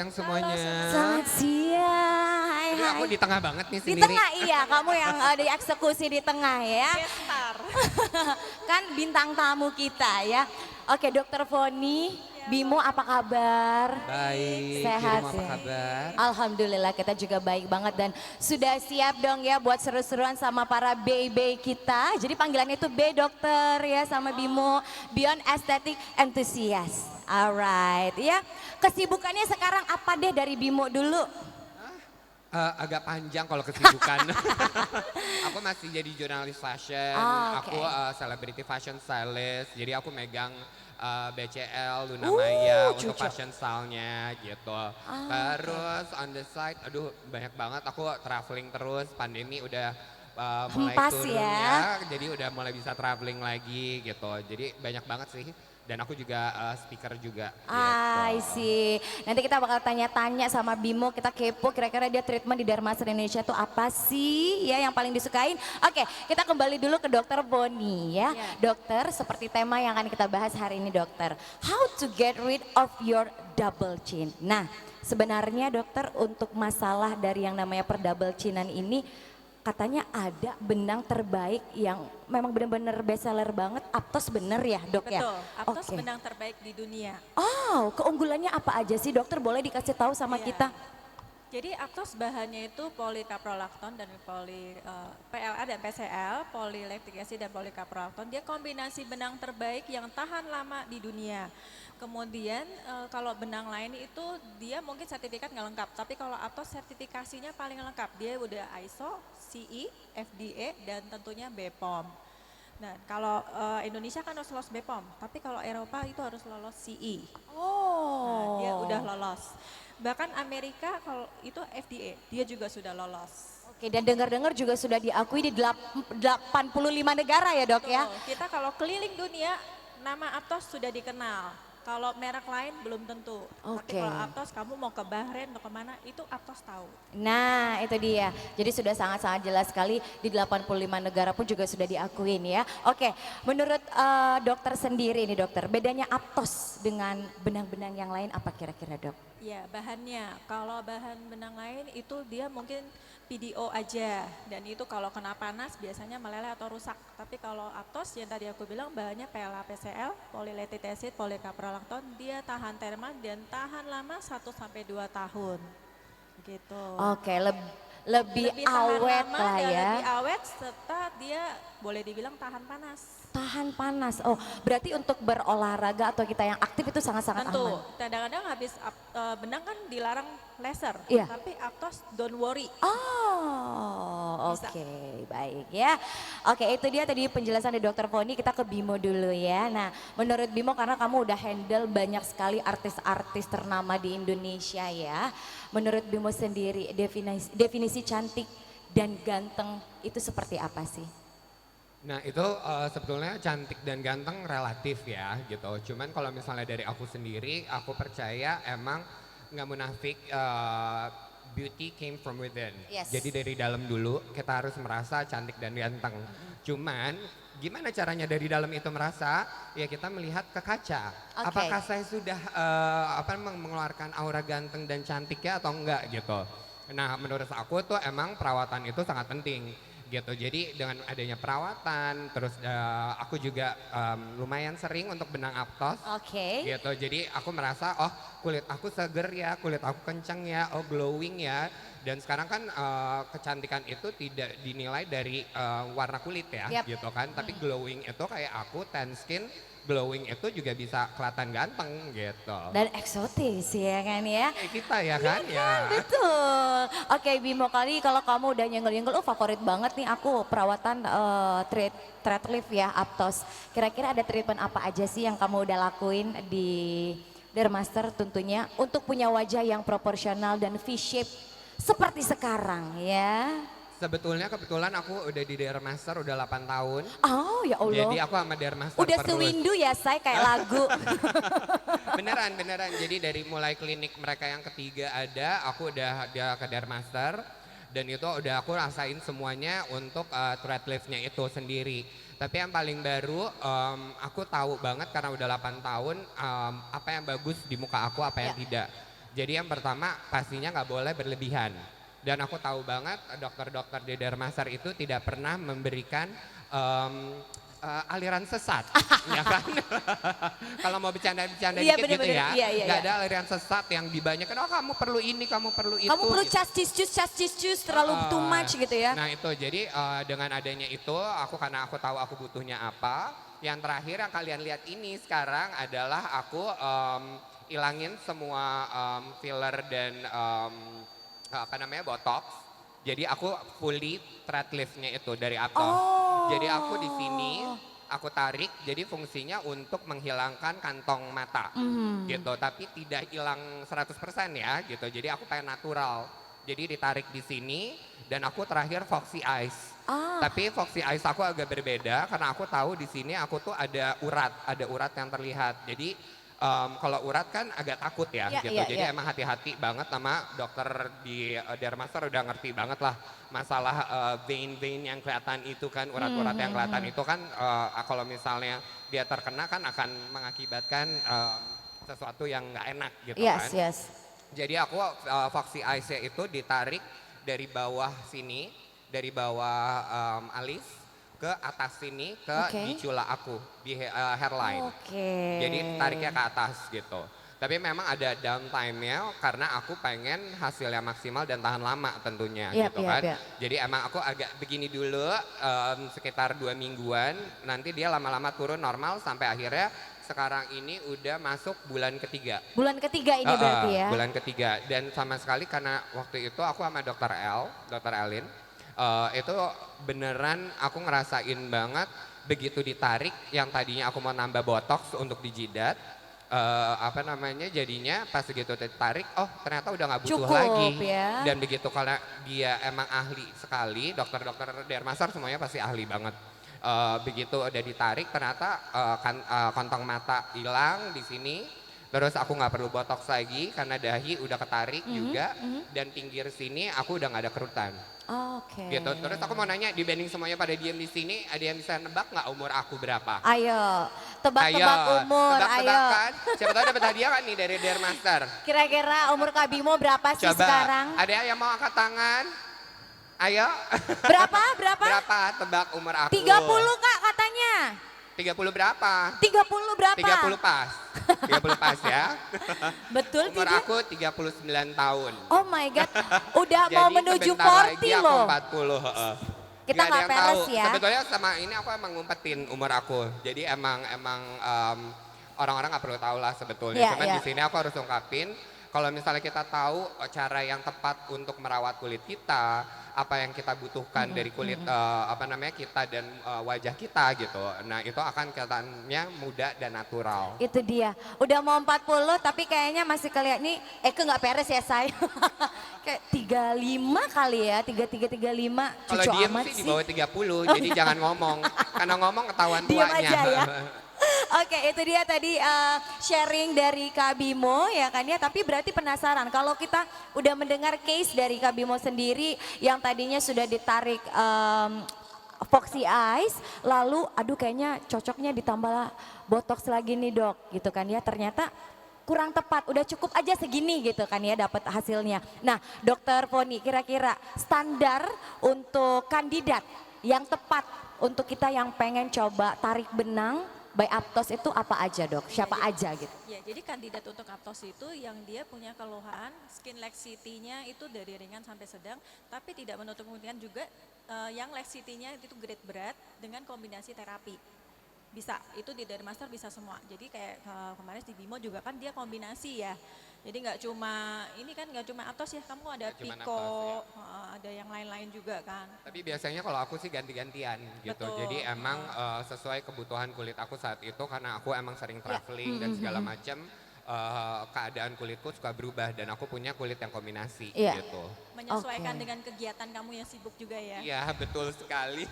siang semuanya. Selamat siang. Hai, Aduh, aku hai. di tengah banget nih Di sendiri. tengah iya, kamu yang dieksekusi di tengah ya. Gestar. Kan bintang tamu kita ya. Oke, Dokter Foni, Bimo apa kabar? Baik, Sehat dirimu apa ya? kabar? Alhamdulillah kita juga baik banget dan sudah siap dong ya buat seru-seruan sama para BB kita. Jadi panggilannya itu B dokter ya sama Bimo, Beyond Aesthetic Enthusiast. Alright ya. Kesibukannya sekarang apa deh dari Bimo dulu? Agak panjang kalau kesibukan. Aku masih jadi jurnalis fashion, Oh, oke. aku celebrity fashion stylist, jadi aku megang BCL, Luna Maya untuk cocok. fashion style-nya gitu. Terus on the side, aduh banyak banget, aku traveling terus, pandemi udah mulai Hempas turun ya. jadi udah mulai bisa traveling lagi gitu. Jadi banyak banget sih, dan aku juga speaker juga I gitu. see. Nanti kita bakal tanya-tanya sama Bimo, kita kepo kira-kira dia treatment di Dermaster Indonesia itu apa sih ya yang paling disukain. Oke, kita kembali dulu ke Dokter Boni ya. Dokter, seperti tema yang akan kita bahas hari ini dokter. How to get rid of your double chin. Nah, sebenarnya dokter untuk masalah dari yang namanya per double chinan ini katanya ada benang terbaik yang memang benar-benar best seller banget. Aptos bener ya dok ya? Betul, Aptos Oke. benang terbaik di dunia. Oh, keunggulannya apa aja sih dokter? Boleh dikasih tahu sama Iya. kita? Jadi Aptos bahannya itu polikaprolakton dan PLA dan PCL, polylactic acid dan polikaprolakton. Dia kombinasi benang terbaik yang tahan lama di dunia. Kemudian kalau benang lain itu dia mungkin sertifikat nggak lengkap, tapi kalau Aptos sertifikasinya paling lengkap. Dia udah ISO, CE, FDA dan tentunya BPOM. Nah, kalau Indonesia kan harus lolos BPOM, tapi kalau Eropa itu harus lolos CE. Nah, dia Oh. udah lolos. Bahkan Amerika kalau itu FDA, dia juga sudah lolos. Oke, dan dengar-dengar juga sudah diakui di 85 negara ya dok ya? Tuh, kita kalau keliling dunia, nama Aptos sudah dikenal. Kalau merek lain belum tentu. Tapi Oke. kalau Aptos, kamu mau ke Bahrain atau kemana, itu Aptos tahu. Nah itu dia, jadi sudah sangat-sangat jelas sekali di 85 negara pun juga sudah diakuin ya. Oke, menurut dokter sendiri nih dokter, bedanya Aptos dengan benang-benang yang lain apa kira-kira dok? Ya, bahannya. Kalau bahan benang lain itu dia mungkin PDO aja. Dan itu kalau kena panas biasanya meleleh atau rusak. Tapi kalau Aptos yang tadi aku bilang bahannya PLA PCL, polylactic acid, polikaprolakton, dia tahan termal dan tahan lama 1 sampai 2 tahun. Gitu. Oke, lebih tahan awet lama lah dan ya. lebih awet serta dia boleh dibilang tahan panas. Tahan panas. Oh, berarti untuk berolahraga atau kita yang aktif itu sangat-sangat Tentu, aman. kadang-kadang habis benang kan dilarang laser, Iya. tapi Aptos don't worry. Oh, Bisa. oke, baik ya. Oke, itu dia tadi penjelasan dari Dokter Foni. Kita ke Bimo dulu ya. Nah, menurut Bimo karena kamu udah handle banyak sekali artis-artis ternama di Indonesia ya. Menurut Bimo sendiri definisi cantik dan ganteng itu seperti apa sih? Nah itu sebetulnya cantik dan ganteng relatif ya gitu. Cuman kalau misalnya dari aku sendiri, aku percaya emang nggak munafik, beauty came from within. Yes. Jadi dari dalam dulu kita harus merasa cantik dan ganteng. Cuman gimana caranya dari dalam itu merasa? Ya kita melihat ke kaca. Oke. Apakah saya sudah mengeluarkan aura ganteng dan cantiknya atau enggak gitu. Nah menurut aku tuh emang perawatan itu sangat penting gitu. Jadi dengan adanya perawatan, terus aku juga lumayan sering untuk benang Aptos. Oke. Gitu. Jadi aku merasa oh kulit aku seger ya, kulit aku kencang ya, oh glowing ya. Dan sekarang kan kecantikan itu tidak dinilai dari warna kulit ya, Yap. gitu kan. Tapi glowing itu kayak aku tan skin, glowing itu juga bisa kelihatan ganteng gitu. Dan eksotis ya kan ya. Kayak kita ya kan ya. Betul. Oke Bimo, kali kalau kamu udah nyenggol-nyenggol, oh favorit banget nih aku perawatan thread lift ya, Aptos. Kira-kira ada treatment apa aja sih yang kamu udah lakuin di Dermaster tentunya untuk punya wajah yang proporsional dan V-shape seperti sekarang ya. Sebetulnya kebetulan aku udah di Dermaster udah 8 tahun. Oh ya Allah. Jadi aku sama Dermaster Udah terus. sewindu ya saya kayak lagu. Beneran. Jadi dari mulai klinik mereka yang ketiga ada, aku udah ke Dermaster. Dan itu udah aku rasain semuanya untuk thread lift-nya itu sendiri. Tapi yang paling baru, aku tahu banget karena udah 8 tahun apa yang bagus di muka aku, apa yang tidak. Jadi yang pertama pastinya nggak boleh berlebihan. Dan aku tahu banget dokter-dokter di Dermasar itu tidak pernah memberikan aliran sesat, ya kan? Kalau mau bercanda-bercanda Iya, dikit gitu bener-bener. ya, Iya, iya, nggak iya. ada aliran sesat yang dibanyakan. Oh kamu perlu ini, kamu perlu itu. Kamu perlu gitu. cas cis terlalu too much gitu ya. Nah itu jadi dengan adanya itu karena aku tahu aku butuhnya apa. Yang terakhir yang kalian lihat ini sekarang adalah aku ilangin semua filler dan apa namanya botox. Jadi aku fully thread liftnya itu dari Atos. Oh. Jadi aku di sini aku tarik jadi fungsinya untuk menghilangkan kantong mata gitu tapi tidak hilang 100% ya gitu. Jadi aku pengen natural. Jadi ditarik di sini dan aku terakhir Foxy Eyes. Tapi Foxy Eyes aku agak berbeda karena aku tahu di sini aku tuh ada urat yang terlihat. Jadi kalau urat kan agak takut ya Iya, gitu. iya, Jadi iya. emang hati-hati banget sama dokter di Dermaster udah ngerti banget lah masalah vein-vein yang kelihatan itu kan urat-urat yang kelihatan itu kan kalau misalnya dia terkena kan akan mengakibatkan sesuatu yang nggak enak gitu Yes, kan. yes. Jadi aku Foxy Eyes-nya itu ditarik dari bawah sini, dari bawah alis ke atas sini ke Oke. di cula aku, di hairline. Oke. Jadi tariknya ke atas gitu. Tapi memang ada downtime-nya karena aku pengen hasilnya maksimal dan tahan lama tentunya Yap, gitu yap, kan. yap. Jadi emang aku agak begini dulu sekitar 2 mingguan, nanti dia lama-lama turun normal sampai akhirnya sekarang ini udah masuk bulan ketiga. Bulan ketiga ini berarti ya. Bulan ketiga dan sama sekali karena waktu itu aku sama dokter Elin, itu beneran aku ngerasain banget begitu ditarik yang tadinya aku mau nambah botox untuk di jidat, apa namanya jadinya pas begitu ditarik, oh ternyata udah nggak butuh Cukup, lagi. ya. Dan begitu karena dia emang ahli sekali, dokter-dokter Dermasar semuanya pasti ahli banget. Begitu udah ditarik ternyata kantong mata hilang di sini. Terus aku nggak perlu botox lagi karena dahi udah ketarik juga dan pinggir sini aku udah nggak ada kerutan. Oke. Gitu. Terus aku mau nanya dibanding semuanya pada diem di sini, ada yang bisa nebak nggak umur aku berapa? Ayo, tebak-tebak umur, ayo. Tebak-tebakan. Siapa tahu dapat hadiah kan nih dari Dermaster. Kira-kira umur Kak Bimo berapa sih Coba. sekarang? Ada yang mau angkat tangan? Ayo. Berapa? Berapa? Berapa tebak umur aku? 30 Kak katanya. 30 berapa? 30 berapa? 30 pas. 30 pas ya. Betul Umur tidak? aku 39 tahun. Oh my God, udah Jadi mau menuju sebentar lagi 40 aku loh. 40. heeh. Kita Nggak ada nggak yang peres tahu. ya. Sebetulnya sama ini aku emang ngumpetin umur aku. Jadi emang orang-orang nggak perlu tahu lah sebetulnya. Iya, Cuman iya. di sini aku harus ungkapin kalau misalnya kita tahu cara yang tepat untuk merawat kulit kita, apa yang kita butuhkan dari kulit apa namanya kita dan wajah kita gitu. Nah, itu akan kelihatannya muda dan natural. Itu dia, udah mau 40 tapi kayaknya masih kelihatan nih, nggak peres ya saya. Kayak 35 kali ya, 33, 35, Kalau cucu diem amat sih di sih. bawah 30, jadi jangan ngomong. Karena ngomong ketahuan Diam tuanya. aja ya. Oke, itu dia tadi sharing dari Kak Bimo ya kan ya. Tapi berarti penasaran kalau kita udah mendengar case dari Kak Bimo sendiri yang tadinya sudah ditarik Foxy Eyes, lalu aduh kayaknya cocoknya ditambah botox lagi nih dok gitu kan ya. Ternyata kurang tepat, udah cukup aja segini gitu kan ya dapat hasilnya. Nah dokter Poni kira-kira standar untuk kandidat yang tepat untuk kita yang pengen coba tarik benang by Aptos itu apa aja dok? Siapa aja gitu? Ya, jadi kandidat untuk Aptos itu yang dia punya keluhan skin laxity-nya itu dari ringan sampai sedang, tapi tidak menutup kemungkinan juga yang laxity-nya itu grade berat dengan kombinasi terapi. Bisa, itu di Dermaster bisa semua. Jadi kayak kemarin di Bimo juga kan dia kombinasi ya. Jadi nggak cuma ini kan nggak cuma Aptos ya, kamu ada Nggak cuma Pico, Aptos, ada yang lain-lain juga kan. Tapi biasanya kalau aku sih ganti-gantian gitu. Betul. Jadi emang sesuai kebutuhan kulit aku saat itu karena aku emang sering traveling dan segala macam. Keadaan kulitku suka berubah dan aku punya kulit yang kombinasi Iya. gitu. Menyesuaikan Oke. dengan kegiatan kamu yang sibuk juga ya. Iya betul sekali.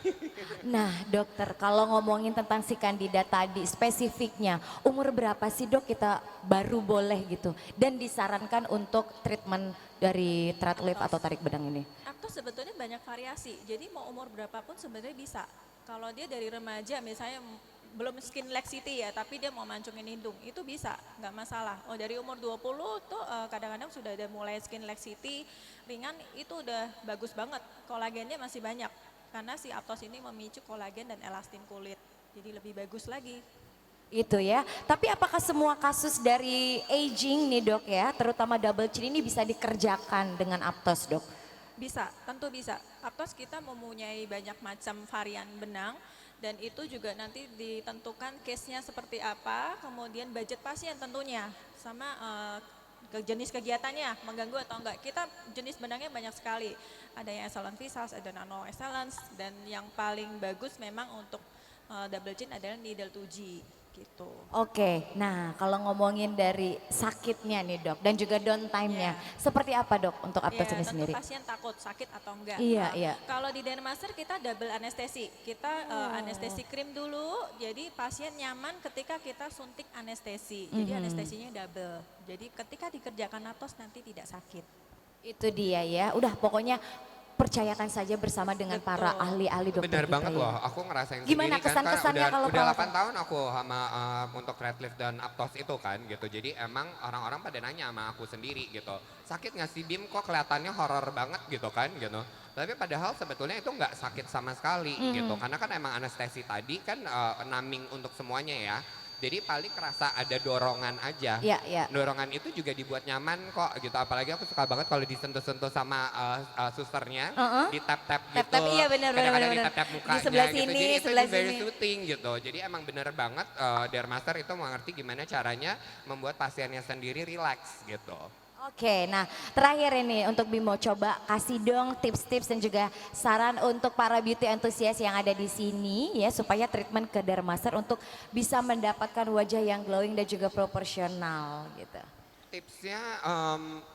Nah dokter kalau ngomongin tentang si kandidat tadi spesifiknya umur berapa sih dok kita baru boleh gitu dan disarankan untuk treatment dari thread lift atau tarik benang ini? Aptos sebetulnya banyak variasi, jadi mau umur berapapun sebenarnya bisa. Kalau dia dari remaja misalnya belum skin laxity ya, tapi dia mau mancungin hidung, itu bisa, nggak masalah. Oh dari umur 20 tuh kadang-kadang sudah ada mulai skin laxity ringan, itu udah bagus banget, kolagennya masih banyak. Karena si Aptos ini memicu kolagen dan elastin kulit, jadi lebih bagus lagi. Itu ya. Tapi apakah semua kasus dari aging nih dok ya, terutama double chin ini bisa dikerjakan dengan Aptos dok? Bisa, tentu bisa. Aptos kita mempunyai banyak macam varian benang dan itu juga nanti ditentukan case-nya seperti apa, kemudian budget pasien tentunya, sama jenis kegiatannya mengganggu atau enggak. Kita jenis benangnya banyak sekali. Ada yang excellent visage, ada nano excellence, dan yang paling bagus memang untuk double chin adalah needle 2G gitu. Oke, nah kalau ngomongin dari sakitnya nih dok dan juga downtime-nya, seperti apa dok untuk Aptos ini Tentu sendiri? pasien takut sakit atau enggak. Iya, iya. Kalau di Dermaster kita double anestesi. Kita anestesi krim dulu, jadi pasien nyaman ketika kita suntik anestesi. Jadi anestesinya double. Jadi ketika dikerjakan Aptos nanti tidak sakit. Itu dia ya, udah pokoknya percayakan saja bersama dengan para ahli-ahli dokter Bener kita banget ya. loh, aku ngerasain Gimana sendiri kan, kesan-kesannya udah, kalau udah perawatan? 8 tahun aku sama untuk thread lift dan Aptos itu kan gitu. Jadi emang orang-orang pada nanya sama aku sendiri gitu, sakit nggak sih Bim, kok kelihatannya horor banget gitu kan gitu. Tapi padahal sebetulnya itu nggak sakit sama sekali gitu, karena kan emang anestesi tadi kan numbing untuk semuanya ya. Jadi paling kerasa ada dorongan aja. Iya, iya. Dorongan itu juga dibuat nyaman kok gitu. Apalagi aku suka banget kalau disentuh-sentuh sama susternya, di tap-tap gitu. Tap-tap, iya benar, Kadang-kadang benar, di tap-tap benar. mukanya Di sebelah gitu. sini, Jadi itu sebelah very sini. soothing gitu. Jadi emang bener banget Dermaster itu mengerti gimana caranya membuat pasiennya sendiri relax gitu. Oke, nah terakhir ini untuk Bimo coba kasih dong tips-tips dan juga saran untuk para beauty enthusiast yang ada di sini ya supaya treatment ke Dermaster untuk bisa mendapatkan wajah yang glowing dan juga proporsional gitu. Tipsnya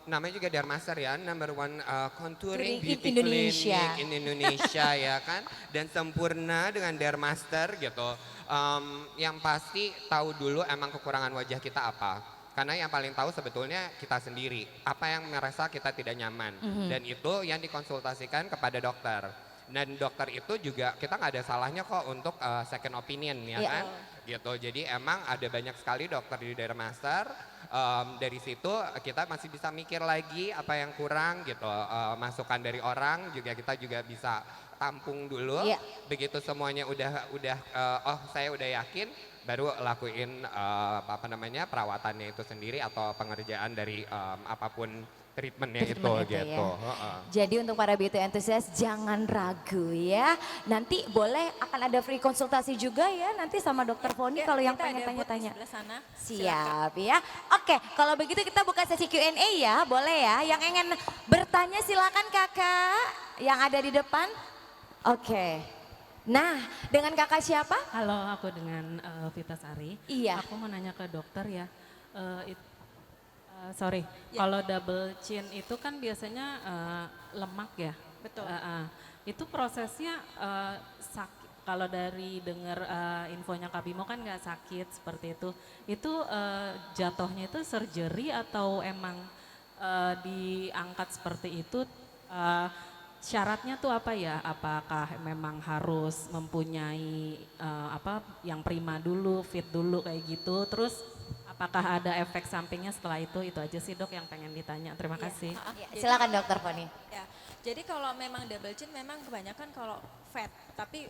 namanya juga Dermaster ya, number one contouring Touring in beauty Indonesia. clinic in Indonesia ya kan. Dan sempurna dengan Dermaster gitu. Yang pasti tahu dulu emang kekurangan wajah kita apa. Karena yang paling tahu sebetulnya kita sendiri, apa yang merasa kita tidak nyaman. Dan itu yang dikonsultasikan kepada dokter. Dan dokter itu juga kita nggak ada salahnya kok untuk second opinion ya Iya. kan. Gitu. Jadi emang ada banyak sekali dokter di Dermaster. Dari situ kita masih bisa mikir lagi apa yang kurang gitu. Masukan dari orang juga kita juga bisa tampung dulu. Iya. Begitu semuanya udah oh saya udah yakin, baru lakuin apa namanya perawatannya itu sendiri atau pengerjaan dari apapun treatmentnya Treatment itu itu gitu. ya. Heeh. Jadi untuk para beauty enthusiast jangan ragu ya. Nanti boleh akan ada free konsultasi juga ya nanti sama dokter Foni Ya, kalau yang kita pengen ada booth di tanya-tanya. sebelah sana. Silakan. Siap ya. Oke, kalau begitu kita buka sesi Q&A ya, boleh ya. Yang ingin bertanya silakan kakak yang ada di depan. Oke. Nah, dengan kakak siapa? Halo, aku dengan Vita Sari. Iya. Aku mau nanya ke dokter ya. Sorry, kalau double chin itu kan biasanya lemak ya. Betul. Itu prosesnya kalau dari dengar infonya Kak Bimo kan nggak sakit seperti itu. Itu jatuhnya itu surgery atau emang diangkat seperti itu? Syaratnya tuh apa ya? Apakah memang harus mempunyai apa yang prima dulu, fit dulu kayak gitu? Terus apakah ada efek sampingnya setelah itu? Itu aja sih dok yang pengen ditanya. Terima kasih. Ya, silakan dokter Foni. Ya, jadi kalau memang double chin memang kebanyakan kalau fat, tapi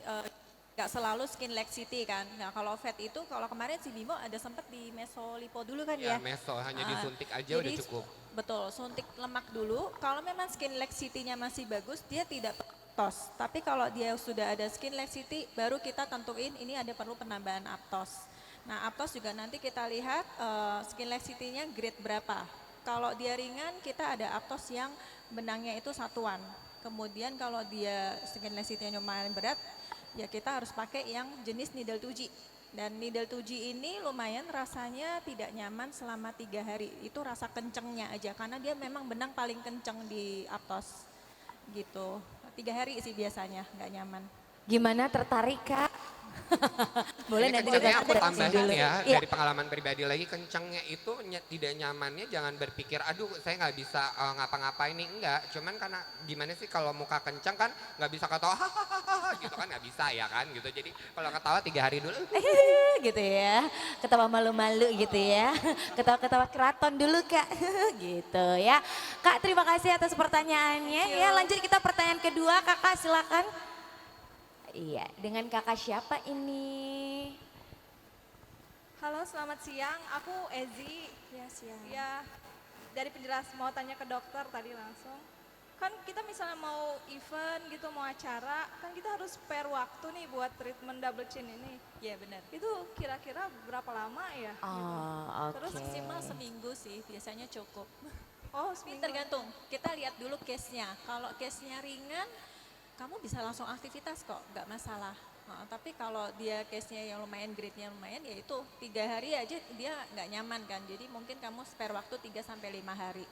nggak selalu skin laxity kan. Nah kalau fat itu kalau kemarin si Bimo ada sempat di mesolipo dulu kan Ya ya. meso hanya disuntik aja Jadi, udah cukup. Betul, suntik lemak dulu. Kalau memang skin laxity-nya masih bagus, dia tidak aptos. Tapi kalau dia sudah ada skin laxity, baru kita tentuin ini ada perlu penambahan aptos. Nah aptos juga nanti kita lihat skin laxity-nya grade berapa. Kalau dia ringan, kita ada aptos yang benangnya itu satuan. Kemudian kalau dia skin laxity-nya lumayan berat, ya kita harus pakai yang jenis needle 2G. Dan needle 2G ini lumayan rasanya tidak nyaman selama 3 hari. Itu rasa kencengnya aja karena dia memang benang paling kenceng di Aptos gitu. 3 hari sih biasanya nggak nyaman. Gimana tertarik kak? Boleh Ini nanti kencangnya aku kita tambahin dulu. ya, Iya. dari pengalaman pribadi lagi, kencangnya itu tidak nyamannya jangan berpikir, aduh saya nggak bisa ngapa-ngapain nih, enggak. Cuman karena gimana sih kalau muka kencang kan nggak bisa ketawa, hahaha gitu kan nggak bisa ya kan gitu. Jadi kalau ketawa 3 hari dulu, Gitu ya, ketawa malu-malu gitu ya, ketawa-ketawa keraton dulu Kak, gitu ya. Kak terima kasih atas pertanyaannya ya, lanjut kita pertanyaan kedua Kakak silakan. Iya, dengan Kakak siapa ini? Halo, selamat siang. Aku Ezi. Ya, siang. Ya, dari penjelasan mau tanya ke dokter tadi langsung. Kan kita misalnya mau event gitu, mau acara, kan kita harus spare waktu nih buat treatment double chin ini. Iya benar. Itu kira-kira berapa lama ya? Oh, Terus oke. maksimal seminggu sih, biasanya cukup. Oh, Ini seminggu. tergantung, kita lihat dulu case-nya. Kalau case-nya ringan, kamu bisa langsung aktivitas kok, nggak masalah. Tapi kalau dia case-nya yang lumayan, grade-nya lumayan, ya itu 3 hari aja dia nggak nyaman kan. Jadi mungkin kamu spare waktu 3 sampai 5 hari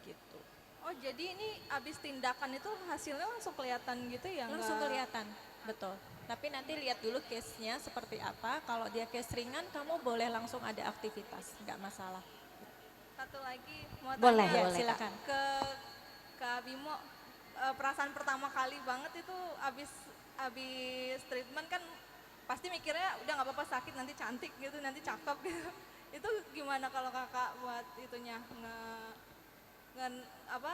gitu. Oh, jadi ini abis tindakan itu hasilnya langsung kelihatan gitu ya? Langsung nggak- kelihatan, betul. Tapi nanti lihat dulu case-nya seperti apa. Kalau dia case ringan, kamu boleh langsung ada aktivitas, nggak masalah. Satu lagi mau Boleh, tanya boleh, silakan. ke Bimo, perasaan pertama kali banget itu abis treatment kan pasti mikirnya udah nggak apa-apa sakit, nanti cantik gitu, nanti cakep gitu. Itu gimana kalau kakak buat itunya nge apa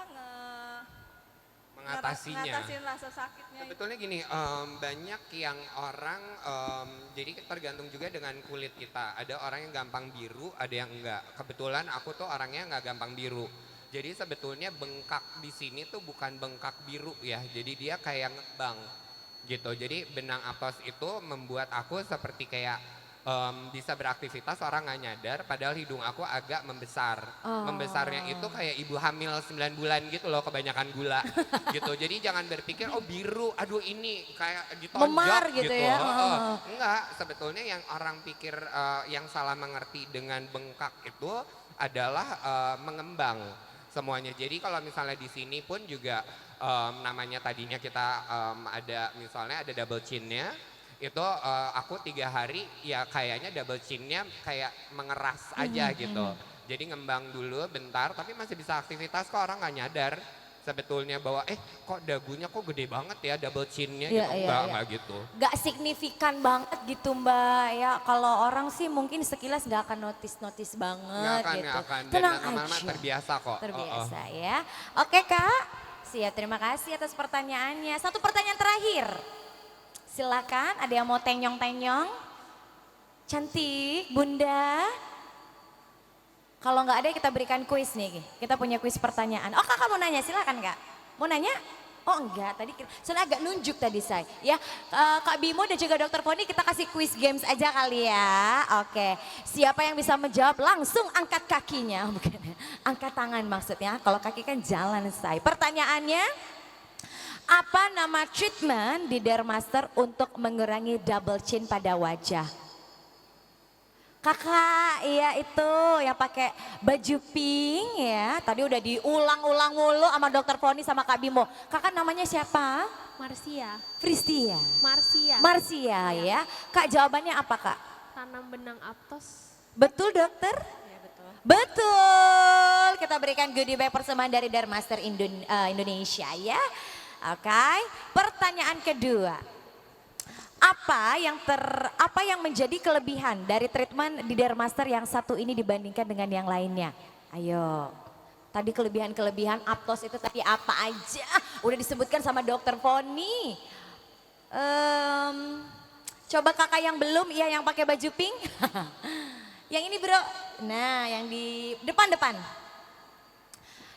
mengatasinya. ngatasin rasa sakitnya itu? Sebetulnya gini, banyak yang orang, jadi tergantung juga dengan kulit kita. Ada orang yang gampang biru, ada yang enggak. Kebetulan aku tuh orangnya nggak gampang biru. Jadi sebetulnya bengkak di sini tuh bukan bengkak biru ya, jadi dia kayak ngebang gitu. Jadi benang aptos itu membuat aku seperti kayak bisa beraktivitas, orang nggak nyadar, padahal hidung aku agak membesar. Membesarnya itu kayak ibu hamil 9 bulan gitu loh, kebanyakan gula gitu. Jadi jangan berpikir, oh biru, aduh ini kayak ditonjok Memar gitu ya. Heeh. Enggak, sebetulnya yang orang pikir, yang salah mengerti dengan bengkak itu adalah mengembang semuanya. Jadi kalau misalnya di sini pun juga namanya tadinya kita ada misalnya ada double chinnya, itu aku 3 hari ya kayaknya double chinnya kayak mengeras aja gitu. Jadi ngembang dulu bentar, tapi masih bisa aktivitas kok, orang nggak nyadar sebetulnya bahwa kok dagunya kok gede banget ya double chinnya Iya, gitu. iya, Enggak iya. gitu. Gak signifikan banget gitu Mbak ya. Kalau orang sih mungkin sekilas gak akan notice banget Nggak gitu. akan. Dan Tenang lama-lama aja. terbiasa kok. Terbiasa ya. Oke Kak, siap, terima kasih atas pertanyaannya. Satu pertanyaan terakhir. Silakan, ada yang mau tenyong-tenyong? Cantik, Bunda. Kalau nggak ada kita berikan kuis nih. Kita punya kuis pertanyaan. Oh kakak mau nanya, silakan Kak. Mau nanya? Oh enggak, tadi soalnya agak nunjuk tadi saya. Ya, Kak Bimo dan juga Dokter Poni kita kasih quiz games aja kali ya. Oke, siapa yang bisa menjawab langsung angkat kakinya. Bukan, angkat tangan maksudnya. Kalau kaki kan jalan say. Pertanyaannya, apa nama treatment di Dermaster untuk mengurangi double chin pada wajah? Kakak, iya itu yang pakai baju pink ya. Tadi udah diulang-ulang mulu sama Dokter Poni sama Kak Bimo. Kakak namanya siapa? Marsia, Fristia. Marsia, Marsia ya. Kak jawabannya apa Kak? tanam benang aptos. Betul dokter? Ya betul. Betul. Kita berikan goodie bag persembahan dari Dermaster Indonesia ya. Oke. Pertanyaan kedua. Apa yang menjadi kelebihan dari treatment di Dermaster yang satu ini dibandingkan dengan yang lainnya? Ayo. Tadi kelebihan-kelebihan aptos itu tadi apa aja? Udah disebutkan sama Dokter Poni. Coba kakak yang belum, iya yang pakai baju pink. Yang ini bro, nah yang di depan-depan.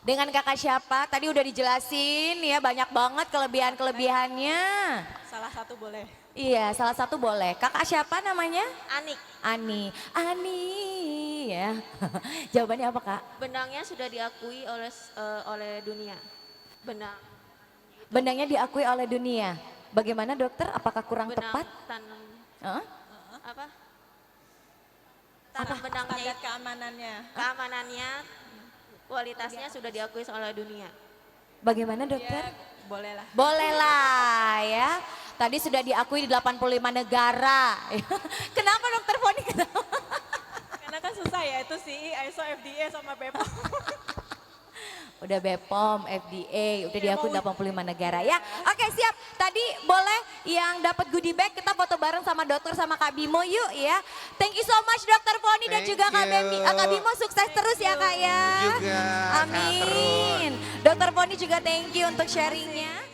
Dengan kakak siapa? Tadi udah dijelasin ya, banyak banget kelebihan-kelebihannya. Salah satu boleh. Iya, salah satu boleh. Kakak siapa namanya? Anik, Ani ya. Jawabannya apa kak? benangnya sudah diakui oleh dunia. Benang Benangnya diakui oleh dunia. Bagaimana dokter? Apakah kurang benang tepat? tanam Hah? apa? Tanam benangnya Standar itu keamanannya. keamanannya, kualitasnya sudah diakui oleh dunia. Bagaimana dokter? Ya, boleh lah. Boleh lah ya. tadi sudah diakui di 85 negara. Kenapa Dokter Boni? Karena kan susah ya itu CE, ISO, FDA sama BPOM. Udah BPOM, FDA, udah diakui 85 negara ya. Oke siap, tadi boleh yang dapat goodie bag kita foto bareng sama dokter sama Kak Bimo yuk ya. Thank you so much Dokter Boni dan Thank juga Kak you. Kak Bimo sukses terus ya Kak ya. Juga, sehat Amin. Dokter Boni juga thank you untuk sharingnya.